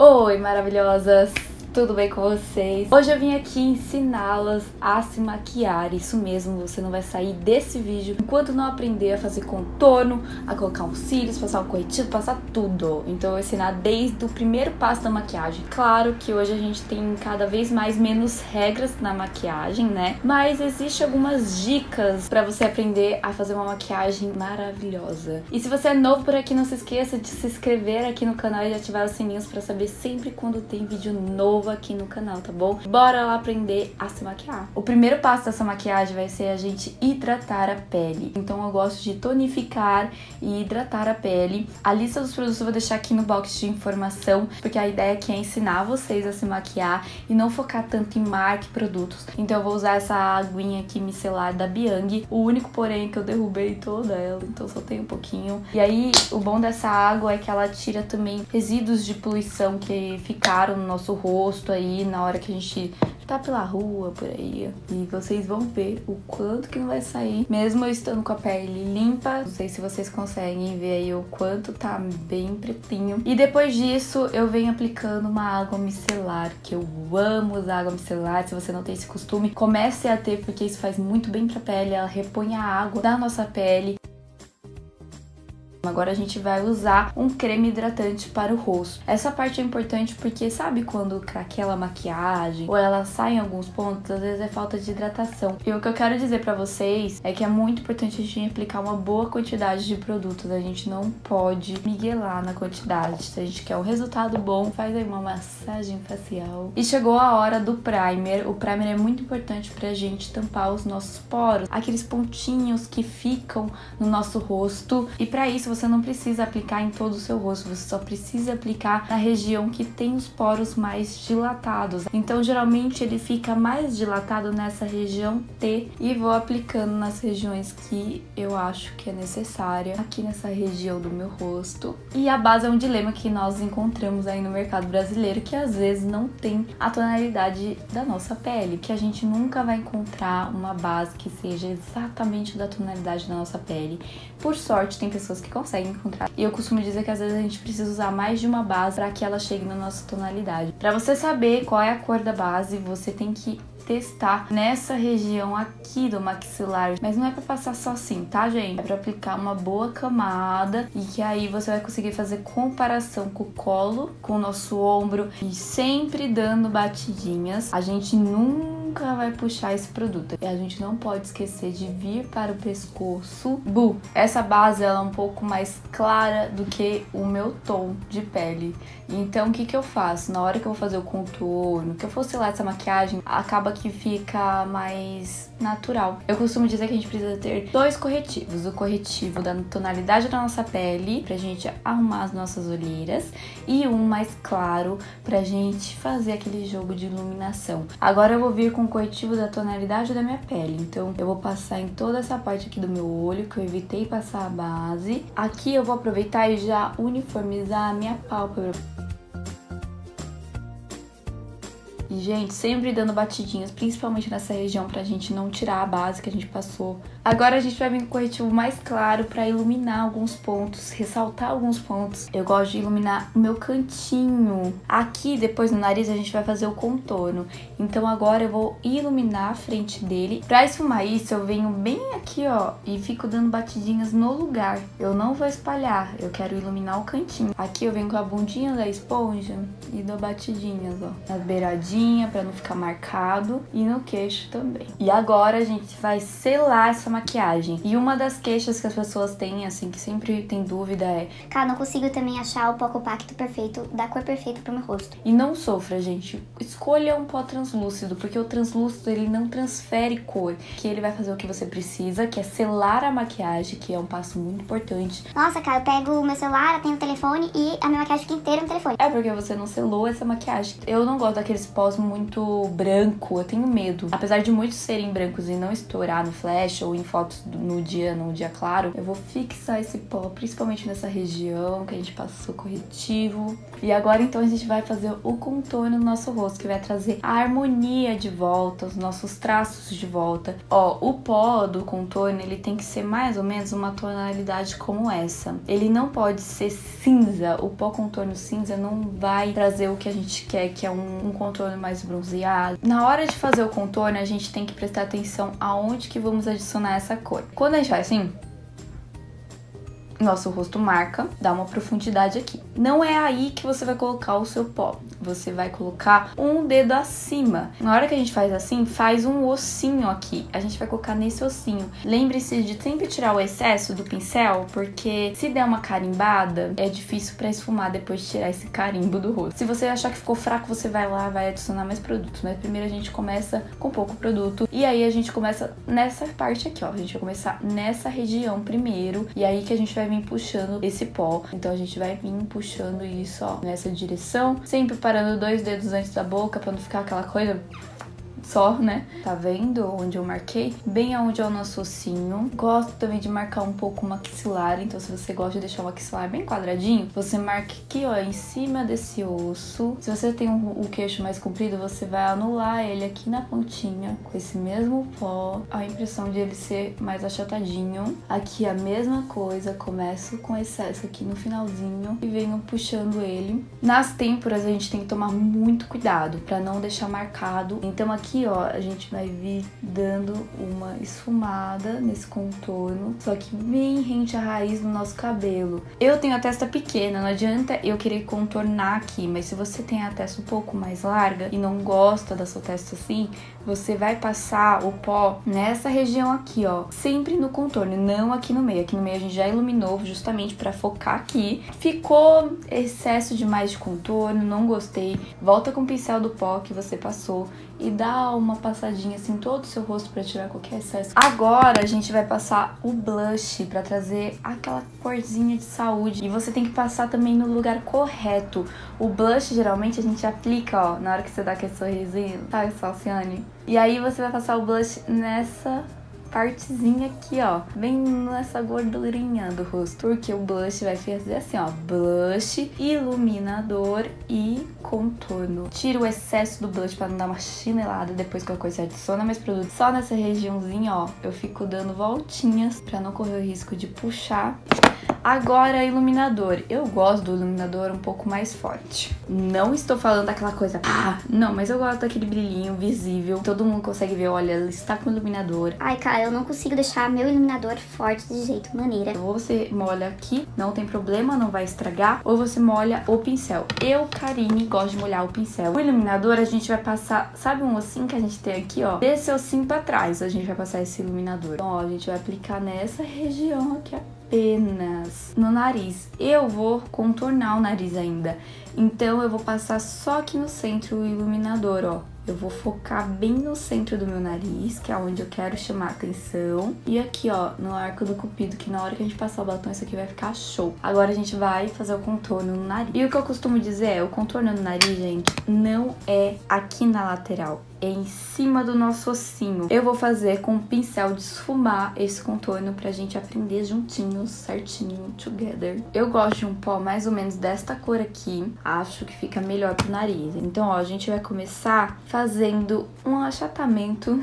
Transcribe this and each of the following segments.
Oi, maravilhosas! Tudo bem com vocês? Hoje eu vim aqui ensiná-las a se maquiar. Isso mesmo, você não vai sair desse vídeo enquanto não aprender a fazer contorno, a colocar uns cílios, passar um corretivo, passar tudo. Então eu vou ensinar desde o primeiro passo da maquiagem. Claro que hoje a gente tem cada vez menos regras na maquiagem, né? Mas existe algumas dicas pra você aprender a fazer uma maquiagem maravilhosa. E se você é novo por aqui, não se esqueça de se inscrever aqui no canal e de ativar os sininhos pra saber sempre quando tem vídeo novo aqui no canal, tá bom? Bora lá aprender a se maquiar. O primeiro passo dessa maquiagem vai ser a gente hidratar a pele. Então eu gosto de tonificar e hidratar a pele. A lista dos produtos eu vou deixar aqui no box de informação, porque a ideia aqui é ensinar vocês a se maquiar e não focar tanto em marca e produtos. Então eu vou usar essa aguinha aqui micelar da Biang. O único porém é que eu derrubei toda ela, então só tem um pouquinho. E aí o bom dessa água é que ela tira também resíduos de poluição que ficaram no nosso rosto aí na hora que a gente tá pela rua, por aí. E vocês vão ver o quanto que não vai sair, mesmo eu estando com a pele limpa. Não sei se vocês conseguem ver aí o quanto tá bem pretinho. E depois disso eu venho aplicando uma água micelar, que eu amo usar água micelar. Se você não tem esse costume, comece a ter, porque isso faz muito bem pra pele. Ela repõe a água da nossa pele. Agora a gente vai usar um creme hidratante para o rosto. Essa parte é importante porque sabe quando craquela a maquiagem ou ela sai em alguns pontos, às vezes é falta de hidratação. E o que eu quero dizer pra vocês é que é muito importante a gente aplicar uma boa quantidade de produtos. A gente não pode miguelar na quantidade. Se a gente quer um resultado bom, faz aí uma massagem facial. E chegou a hora do primer. O primer é muito importante pra gente tampar os nossos poros, aqueles pontinhos que ficam no nosso rosto. E pra isso você não precisa aplicar em todo o seu rosto, você só precisa aplicar na região que tem os poros mais dilatados. Então geralmente ele fica mais dilatado nessa região T, e vou aplicando nas regiões que eu acho que é necessária, aqui nessa região do meu rosto. E a base é um dilema que nós encontramos aí no mercado brasileiro, que às vezes não tem a tonalidade da nossa pele, que a gente nunca vai encontrar uma base que seja exatamente da tonalidade da nossa pele. Por sorte tem pessoas que conseguem encontrar. E eu costumo dizer que às vezes a gente precisa usar mais de uma base para que ela chegue na nossa tonalidade. Para você saber qual é a cor da base, você tem que testar nessa região aqui do maxilar. Mas não é pra passar só assim, tá, gente? É pra aplicar uma boa camada e que aí você vai conseguir fazer comparação com o colo, com o nosso ombro e sempre dando batidinhas. A gente nunca vai puxar esse produto. E a gente não pode esquecer de vir para o pescoço. Essa base ela é um pouco mais clara do que o meu tom de pele. Então o que que eu faço? Na hora que eu vou fazer o contorno, que eu for selar essa maquiagem, acaba que fica mais natural. Eu costumo dizer que a gente precisa ter dois corretivos. O corretivo da tonalidade da nossa pele, pra gente arrumar as nossas olheiras, e um mais claro pra gente fazer aquele jogo de iluminação. Agora eu vou vir com o corretivo da tonalidade da minha pele. Então eu vou passar em toda essa parte aqui do meu olho, que eu evitei passar a base. Aqui eu vou aproveitar e já uniformizar a minha pálpebra. E, gente, sempre dando batidinhas, principalmente nessa região, pra gente não tirar a base que a gente passou. Agora a gente vai vir com o corretivo mais claro pra iluminar alguns pontos, ressaltar alguns pontos. Eu gosto de iluminar o meu cantinho. Aqui, depois no nariz, a gente vai fazer o contorno. Então agora eu vou iluminar a frente dele. Pra esfumar isso, eu venho bem aqui, ó, e fico dando batidinhas no lugar. Eu não vou espalhar, eu quero iluminar o cantinho. Aqui eu venho com a bundinha da esponja e dou batidinhas, ó, nas beiradinhas, pra não ficar marcado, e no queixo também. E agora a gente vai selar essa maquiagem. E uma das queixas que as pessoas têm, assim, que sempre tem dúvida é: cara, não consigo também achar o pó compacto perfeito, da cor perfeita pro meu rosto. E não sofra, gente. Escolha um pó translúcido, porque o translúcido, ele não transfere cor, que ele vai fazer o que você precisa, que é selar a maquiagem, que é um passo muito importante. Nossa, cara, eu pego o meu celular, eu tenho o telefone e a minha maquiagem fica inteira no telefone. É porque você não selou essa maquiagem. Eu não gosto daqueles pó pós muito branco, eu tenho medo. Apesar de muitos serem brancos e não estourar no flash ou em fotos no dia claro, eu vou fixar esse pó, principalmente nessa região que a gente passou corretivo. E agora então a gente vai fazer o contorno no nosso rosto, que vai trazer a harmonia de volta, os nossos traços de volta. Ó, o pó do contorno, ele tem que ser mais ou menos uma tonalidade como essa. Ele não pode ser cinza. O pó contorno cinza não vai trazer o que a gente quer, que é um contorno mais bronzeado. Na hora de fazer o contorno, a gente tem que prestar atenção aonde que vamos adicionar essa cor. Quando a gente faz assim, nosso rosto marca, dá uma profundidade aqui. Não é aí que você vai colocar o seu pó. Você vai colocar um dedo acima. Na hora que a gente faz assim, faz um ossinho aqui. A gente vai colocar nesse ossinho. Lembre-se de sempre tirar o excesso do pincel, porque se der uma carimbada, é difícil pra esfumar depois de tirar esse carimbo do rosto. Se você achar que ficou fraco, você vai lá, vai adicionar mais produtos. Mas primeiro a gente começa com pouco produto. E aí a gente começa nessa parte aqui, ó. A gente vai começar nessa região primeiro. E aí que a gente vai vir puxando esse pó. Então a gente vai vir puxando isso, ó, nessa direção, sempre parando 2 dedos antes da boca pra não ficar aquela coisa só, né? Tá vendo onde eu marquei? Bem aonde é o nosso ossinho. Gosto também de marcar um pouco o maxilar, então se você gosta de deixar o maxilar bem quadradinho, você marca aqui, ó, em cima desse osso. Se você tem o queixo mais comprido, você vai anular ele aqui na pontinha, com esse mesmo pó. A impressão de ele ser mais achatadinho. Aqui a mesma coisa, começo com excesso aqui no finalzinho e venho puxando ele. Nas têmporas a gente tem que tomar muito cuidado pra não deixar marcado. Então aqui, ó, a gente vai vir dando uma esfumada nesse contorno, só que bem rente à raiz do nosso cabelo. Eu tenho a testa pequena, não adianta eu querer contornar aqui, mas se você tem a testa um pouco mais larga e não gosta da sua testa assim, você vai passar o pó nessa região aqui, ó, sempre no contorno, não aqui no meio. Aqui no meio a gente já iluminou justamente pra focar aqui. Ficou excesso demais de contorno, não gostei. Volta com o pincel do pó que você passou e dá uma passadinha assim em todo o seu rosto pra tirar qualquer excesso. Agora a gente vai passar o blush pra trazer aquela corzinha de saúde. E você tem que passar também no lugar correto. O blush geralmente a gente aplica, ó, na hora que você dá aquele sorrisinho, sabe, Salciane? E aí você vai passar o blush nessa partezinha aqui, ó, bem nessa gordurinha do rosto, porque o blush vai fazer assim, ó, blush, iluminador e contorno. Tira o excesso do blush pra não dar uma chinelada depois que a coisa adiciona mais produto. Só nessa regiãozinha, ó, eu fico dando voltinhas pra não correr o risco de puxar. Agora, iluminador. Eu gosto do iluminador um pouco mais forte. Não estou falando daquela coisa, não, mas eu gosto daquele brilhinho visível. Todo mundo consegue ver, olha, ela está com iluminador. Ai, cara, eu não consigo deixar meu iluminador forte de jeito maneira. Ou você molha aqui, não tem problema, não vai estragar. Ou você molha o pincel. Eu, Karine, gosto de molhar o pincel. O iluminador, a gente vai passar, sabe um ossinho que a gente tem aqui, ó? Desse ossinho pra trás, a gente vai passar esse iluminador. Então, ó, a gente vai aplicar nessa região aqui, ó. Apenas no nariz. Eu vou contornar o nariz ainda, então eu vou passar só aqui no centro o iluminador, ó. Eu vou focar bem no centro do meu nariz, que é onde eu quero chamar a atenção. E aqui, ó, no arco do cupido, que na hora que a gente passar o batom, isso aqui vai ficar show. Agora a gente vai fazer o contorno no nariz. E o que eu costumo dizer é, o contorno no nariz, gente, não é aqui na lateral. É em cima do nosso ossinho. Eu vou fazer com o pincel de esfumar esse contorno pra gente aprender juntinhos, certinho, together. Eu gosto de um pó mais ou menos desta cor aqui. Acho que fica melhor pro nariz. Então, ó, a gente vai começar fazendo um achatamento.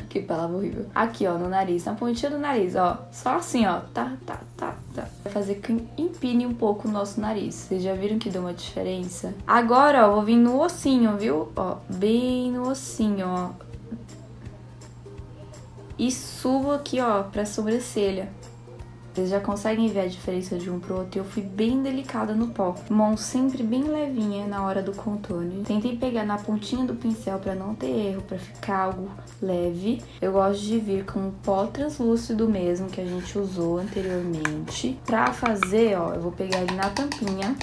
Que palavra horrível. Aqui, ó, no nariz, na pontinha do nariz, ó. Só assim, ó. Tá. Vai fazer que empine um pouco o nosso nariz. Vocês já viram que deu uma diferença? Agora, ó, vou vir no ossinho, viu? Ó, bem no ossinho, ó. E subo aqui, ó, pra sobrancelha. Vocês já conseguem ver a diferença de um pro outro. Eu fui bem delicada no pó. Mão sempre bem levinha na hora do contorno. Tentei pegar na pontinha do pincel pra não ter erro, pra ficar algo leve. Eu gosto de vir com um pó translúcido mesmo, que a gente usou anteriormente. Pra fazer, ó, eu vou pegar ele na tampinha,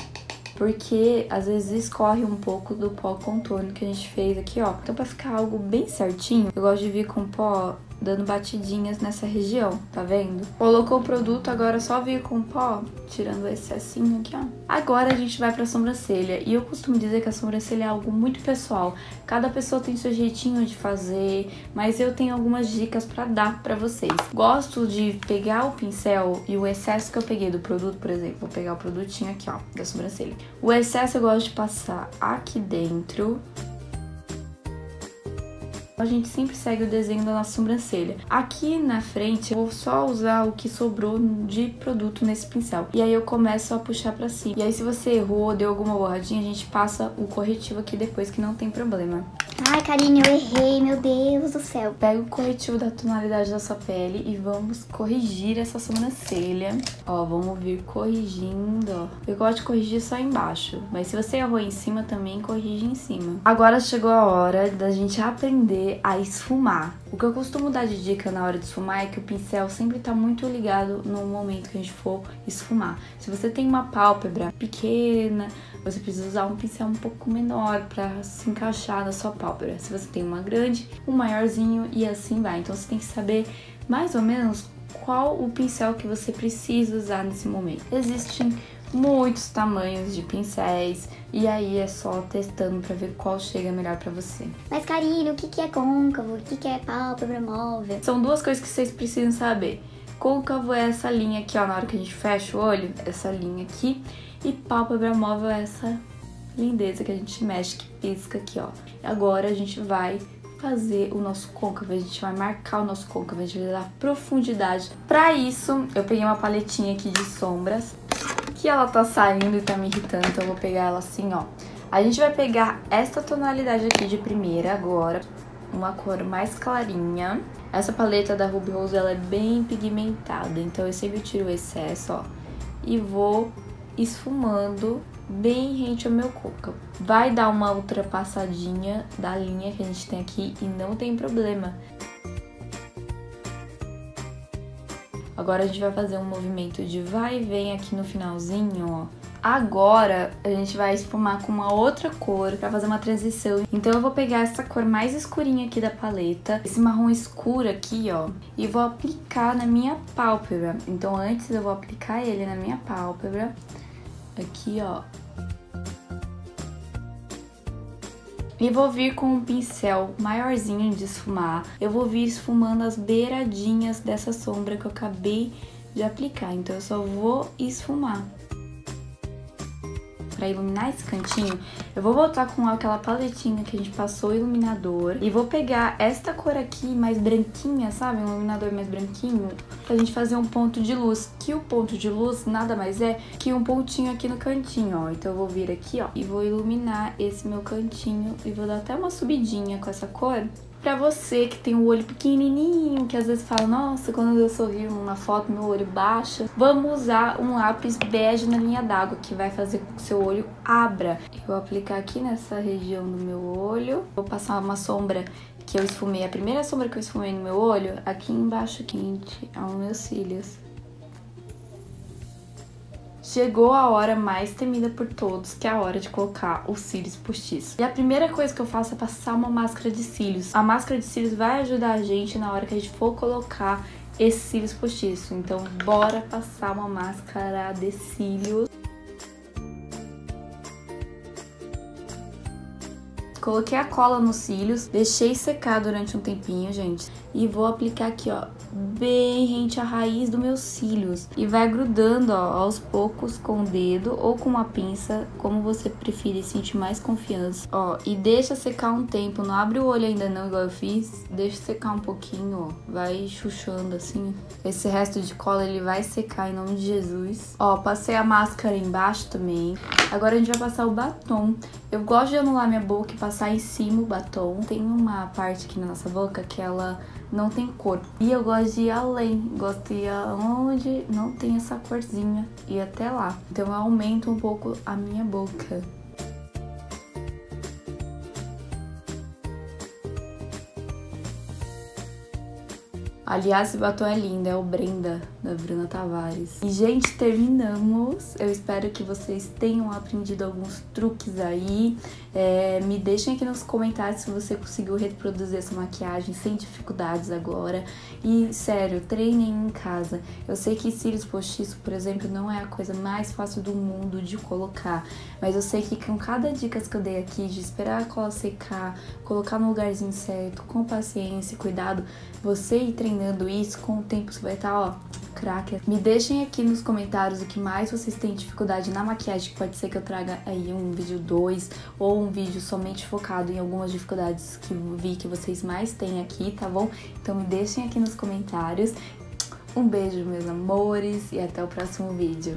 porque às vezes escorre um pouco do pó contorno que a gente fez aqui, ó. Então pra ficar algo bem certinho, eu gosto de vir com pó dando batidinhas nessa região, tá vendo? Colocou o produto, agora só vir com pó, tirando esse excessinho aqui, ó. Agora a gente vai pra sobrancelha, e eu costumo dizer que a sobrancelha é algo muito pessoal. Cada pessoa tem seu jeitinho de fazer, mas eu tenho algumas dicas pra dar pra vocês. Gosto de pegar o pincel e o excesso que eu peguei do produto, por exemplo, vou pegar o produtinho aqui, ó, da sobrancelha. O excesso eu gosto de passar aqui dentro. A gente sempre segue o desenho da nossa sobrancelha. Aqui na frente eu vou só usar o que sobrou de produto nesse pincel. E aí eu começo a puxar pra cima. E aí se você errou, deu alguma borradinha, a gente passa o corretivo aqui depois, que não tem problema. Ai, Karine, eu errei, meu Deus do céu. Pega o corretivo da tonalidade da sua pele e vamos corrigir essa sobrancelha. Ó, vamos vir corrigindo, ó. Eu gosto de corrigir só embaixo, mas se você errou em cima também, corrige em cima. Agora chegou a hora da gente aprender a esfumar. O que eu costumo dar de dica na hora de esfumar é que o pincel sempre tá muito ligado no momento que a gente for esfumar. Se você tem uma pálpebra pequena, você precisa usar um pincel um pouco menor para se encaixar na sua pálpebra. Se você tem uma grande, um maiorzinho e assim vai. Então você tem que saber mais ou menos qual o pincel que você precisa usar nesse momento. Existem muitos tamanhos de pincéis e aí é só testando para ver qual chega melhor para você. Mas, Karine, o que é côncavo? O que é pálpebra móvel? São duas coisas que vocês precisam saber. Côncavo é essa linha aqui, ó, na hora que a gente fecha o olho, essa linha aqui. E pálpebra móvel é essa lindeza que a gente mexe, que pisca aqui, ó. Agora a gente vai fazer o nosso côncavo, a gente vai marcar o nosso côncavo, a gente vai dar profundidade. Pra isso, eu peguei uma paletinha aqui de sombras, que ela tá saindo e tá me irritando, então eu vou pegar ela assim, ó. A gente vai pegar esta tonalidade aqui de primeira agora, uma cor mais clarinha. Essa paleta da Ruby Rose, ela é bem pigmentada, então eu sempre tiro o excesso, ó, e vou esfumando bem rente ao meu côncavo. Vai dar uma ultrapassadinha da linha que a gente tem aqui e não tem problema. Agora a gente vai fazer um movimento de vai e vem aqui no finalzinho, ó. Agora a gente vai esfumar com uma outra cor pra fazer uma transição. Então eu vou pegar essa cor mais escurinha aqui da paleta, esse marrom escuro aqui, ó, e vou aplicar na minha pálpebra. Então antes eu vou aplicar ele na minha pálpebra, aqui, ó. E vou vir com um pincel maiorzinho de esfumar. Eu vou vir esfumando as beiradinhas dessa sombra que eu acabei de aplicar. Então eu só vou esfumar. Pra iluminar esse cantinho, eu vou voltar com aquela paletinha que a gente passou o iluminador. E vou pegar esta cor aqui mais branquinha, sabe? Um iluminador mais branquinho, pra gente fazer um ponto de luz. Que o ponto de luz nada mais é que um pontinho aqui no cantinho, ó. Então eu vou vir aqui, ó, e vou iluminar esse meu cantinho. E vou dar até uma subidinha com essa cor. Pra você que tem o olho pequenininho, que às vezes fala, nossa, quando eu sorrio numa foto, meu olho baixa. Vamos usar um lápis bege na linha d'água, que vai fazer com que o seu olho abra. Eu vou aplicar aqui nessa região do meu olho. Vou passar uma sombra que eu esfumei, a primeira sombra que eu esfumei no meu olho, aqui embaixo, quente, aos meus cílios. Chegou a hora mais temida por todos, que é a hora de colocar os cílios postiços. E a primeira coisa que eu faço é passar uma máscara de cílios. A máscara de cílios vai ajudar a gente na hora que a gente for colocar esses cílios postiços. Então, bora passar uma máscara de cílios. Coloquei a cola nos cílios, deixei secar durante um tempinho, gente. E vou aplicar aqui, ó, bem rente à raiz dos meus cílios. E vai grudando, ó, aos poucos com o dedo ou com uma pinça, como você preferir, sentir mais confiança. Ó, e deixa secar um tempo, não abre o olho ainda não, igual eu fiz. Deixa secar um pouquinho, ó, vai chuchando assim. Esse resto de cola, ele vai secar em nome de Jesus. Ó, passei a máscara embaixo também. Agora a gente vai passar o batom. Eu gosto de anular minha boca e passar em cima o batom. Tem uma parte aqui na nossa boca que ela não tem cor. E eu gosto de ir além. Gosto de ir aonde não tem essa corzinha. E até lá. Então eu aumento um pouco a minha boca. Aliás, esse batom é lindo, é o Brenda, da Bruna Tavares. E, gente, terminamos. Eu espero que vocês tenham aprendido alguns truques aí. Me deixem aqui nos comentários se você conseguiu reproduzir essa maquiagem sem dificuldades agora. E, sério, treinem em casa. Eu sei que cílios postiços, por exemplo, não é a coisa mais fácil do mundo de colocar. Mas eu sei que com cada dica que eu dei aqui, de esperar a cola secar, colocar no lugarzinho certo, com paciência e cuidado, você ir treinando isso, com o tempo você vai estar, ó, craque. Me deixem aqui nos comentários o que mais vocês têm dificuldade na maquiagem, que pode ser que eu traga aí um vídeo 2 ou um vídeo somente focado em algumas dificuldades que eu vi que vocês mais têm aqui, tá bom? Então me deixem aqui nos comentários. Um beijo, meus amores, e até o próximo vídeo.